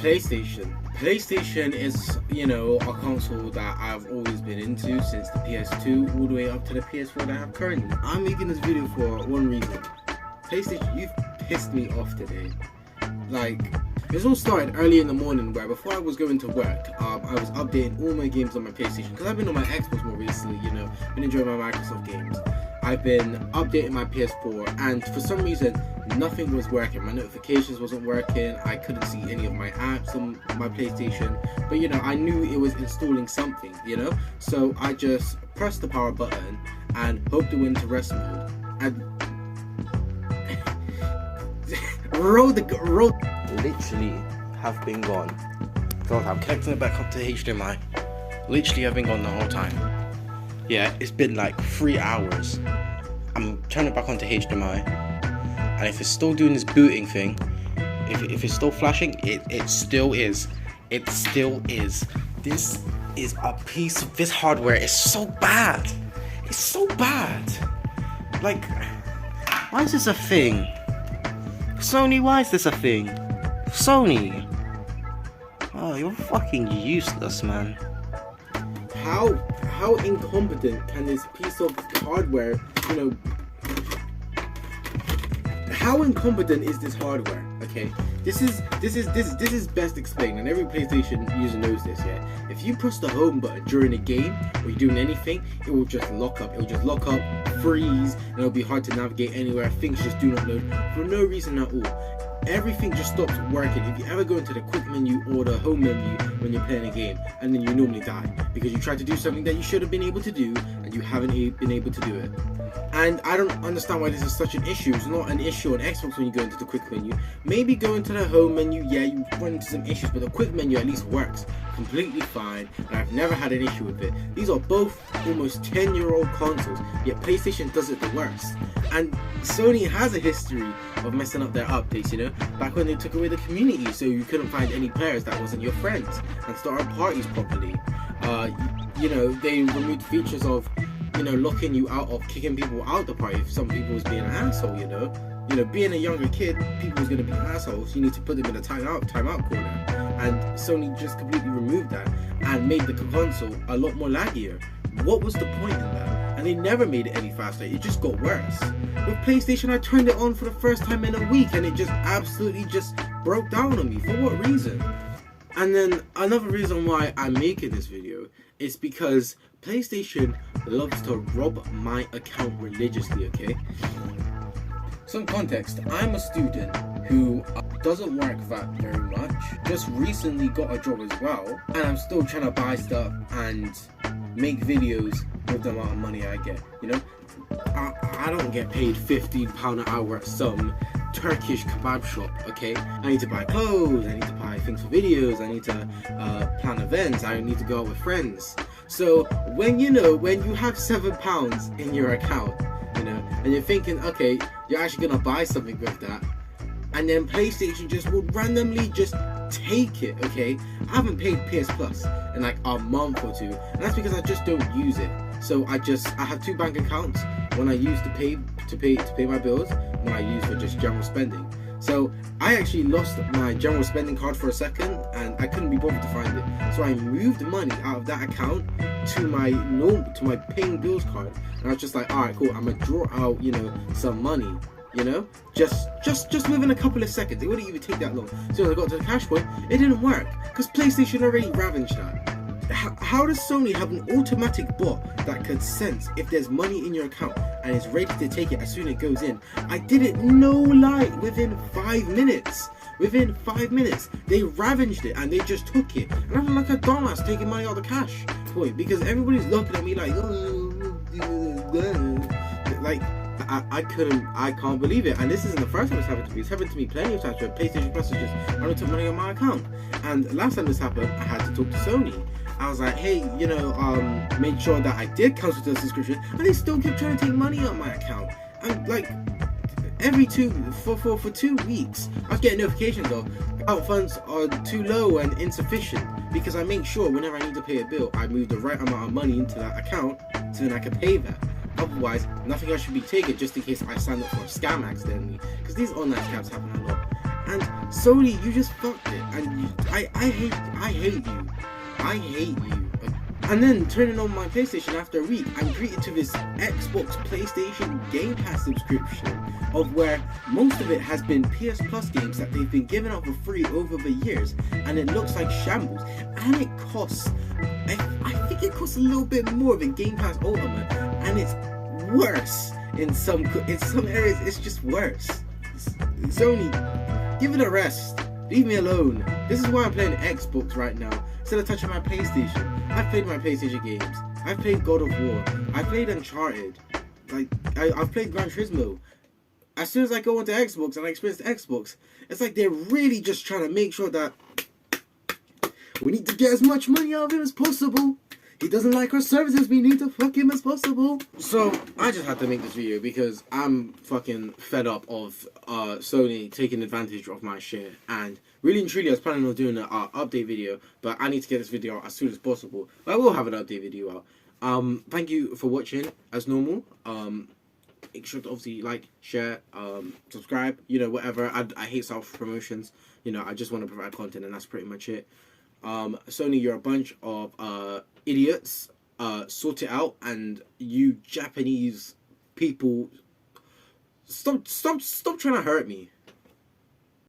PlayStation. PlayStation is, you know, a console that I've always been into since the PS2 all the way up to the PS4 that I have currently. I'm making this video for one reason. PlayStation, you've pissed me off today. Like, this all started early in the morning where before I was going to work, I was updating all my games on my PlayStation because I've been on my Xbox more recently, you know, been enjoying my Microsoft games. I've been updating my PS4 and for some reason nothing was working. My notifications wasn't working. I couldn't see any of my apps on my PlayStation, but you know, I knew it was installing something, you know, so I just pressed the power button and hoped to win to rest mode and literally have been gone. God, I'm connecting it back up to HDMI. Literally I've been gone the whole time. Yeah, it's been like 3 hours. I'm turning it back onto HDMI, and if it's still doing this booting thing, if it's still flashing, it still is. It still is. This is a piece of this hardware is so bad. It's so bad. Like, why is this a thing? Sony, why is this a thing? Sony. Oh, you're fucking useless, man. How incompetent can this piece of hardware, you know, how incompetent is this hardware? Okay, this is best explained, and every PlayStation user knows this. Yeah, if you press the home button during a game or you're doing anything, it will just lock up. It will just lock up, freeze, and it'll be hard to navigate anywhere. Things just do not load for no reason at all. Everything just stops working. If you ever go into the quick menu or the home menu when you're playing a game, and then you normally die because you tried to do something that you should have been able to do and you haven't been able to do it. And I don't understand why this is such an issue. It's not an issue on Xbox when you go into the quick menu. Maybe go into the home menu, yeah, you run into some issues, but the quick menu at least works completely fine, and I've never had an issue with it. These are both almost 10-year-old consoles, yet PlayStation does it the worst. And Sony has a history of messing up their updates, you know, back when they took away the community so you couldn't find any players that wasn't your friends and start up parties properly. You know, they removed features of, you know, locking you out of kicking people out the party if some people was being an asshole, you know. You know, being a younger kid, people was going to be assholes. You need to put them in a timeout corner. And Sony just completely removed that and made the console a lot more laggier. What was the point in that? And they never made it any faster. It just got worse. With PlayStation, I turned it on for the first time in a week and it just absolutely just broke down on me. For what reason? And then another reason why I'm making this video is because PlayStation loves to rob my account religiously, okay? Some context, I'm a student who doesn't work that very much, just recently got a job as well, and I'm still trying to buy stuff and make videos with the amount of money I get, you know? I don't get paid £15 an hour at some Turkish kebab shop, okay? I need to buy clothes, I need to buy things for videos, I need to plan events, I need to go out with friends. So when you have £7 in your account, you know, and you're thinking, okay, you're actually gonna buy something with that, and then PlayStation just will randomly just take it, okay? I haven't paid PS Plus in like a month or two, and that's because I just don't use it. So I have two bank accounts. One I use to pay my bills, one I use for just general spending. So I actually lost my general spending card for a second and I couldn't be bothered to find it. So I moved money out of that account to my paying bills card. And I was just like, alright, cool, I'm gonna draw out, you know, some money, you know? Just within a couple of seconds. It wouldn't even take that long. So when I got to the cash point, it didn't work. Because PlayStation already ravaged that. How does Sony have an automatic bot that could sense if there's money in your account and is ready to take it as soon as it goes in? I did it, no lie, within 5 minutes. Within 5 minutes, they ravaged it and they just took it. And I'm like a dumbass taking money out of the cash point because everybody's looking at me like, I can't believe it. And this isn't the first time it's happened to me. It's happened to me plenty of times where PlayStation Plus is just running took money on my account. And last time this happened, I had to talk to Sony. I was like, hey, you know, made sure that I did cancel the subscription, and they still kept trying to take money out of my account. And like, for 2 weeks, I was getting notifications of account funds are too low and insufficient, because I make sure whenever I need to pay a bill, I move the right amount of money into that account so then I can pay that. Otherwise, nothing else should be taken just in case I sign up for a scam accidentally, because these online scams happen a lot. And Sony, you just fucked it. And I hate you. I hate you. And then turning on my PlayStation after a week, I'm greeted to this Xbox PlayStation Game Pass subscription, of where most of it has been PS Plus games that they've been giving out for free over the years, and it looks like shambles. And it costs, I think it costs a little bit more than Game Pass Ultimate, and it's worse in some areas. It's just worse. Sony, give it a rest. Leave me alone. This is why I'm playing Xbox right now instead of touching my PlayStation. I've played my PlayStation games. I've played God of War. I've played Uncharted. I've played Gran Turismo. As soon as I go onto Xbox and I experience Xbox, it's like they're really just trying to make sure that we need to get as much money out of him as possible. He doesn't like our services, we need to fuck him as possible. So, I just had to make this video because I'm fucking fed up of Sony taking advantage of my shit. And really and truly, I was planning on doing an update video, but I need to get this video out as soon as possible. I will have an update video out. Thank you for watching, as normal. Make sure to obviously like, share, subscribe, you know, whatever. I hate self-promotions. You know, I just want to provide content, and that's pretty much it. Sony, you're a bunch of idiots. Sort it out, and you Japanese people, stop trying to hurt me.